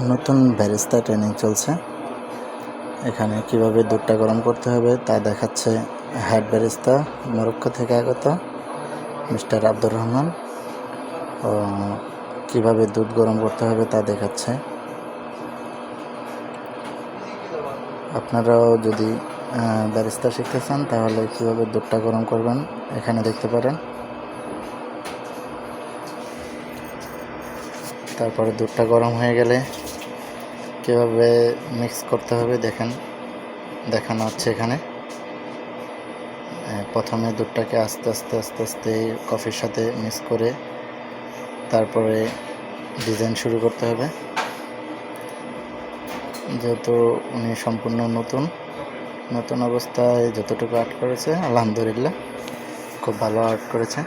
নতুন ব্যারিস্টা ট্রেনিং চলছে। এখানে কিভাবে দুধটা গরম করতে হবে তা দেখাচ্ছে হেড ব্যারিস্টা মরক্কো থেকে আগত মিস্টার আব্দুর রহমান। ও কিভাবে দুধ গরম করতে হবে তা দেখাচ্ছে। আপনারাও যদি ব্যারিস্টা শিখতে চান তাহলে কিভাবে দুধটা গরম করবেন এখানে দেখতে পারেন। তারপরে দুধটা গরম হয়ে গেলে কীভাবে মিক্স করতে হবে দেখানো হচ্ছে এখানে। প্রথমে দুধটাকে আস্তে আস্তে কফির সাথে মিক্স করে তারপরে ডিজাইন শুরু করতে হবে। যেহেতু উনি সম্পূর্ণ নতুন অবস্থায় যতটুকু আর্ট করেছে আলহামদুলিল্লাহ খুব ভালো আর্ট করেছে।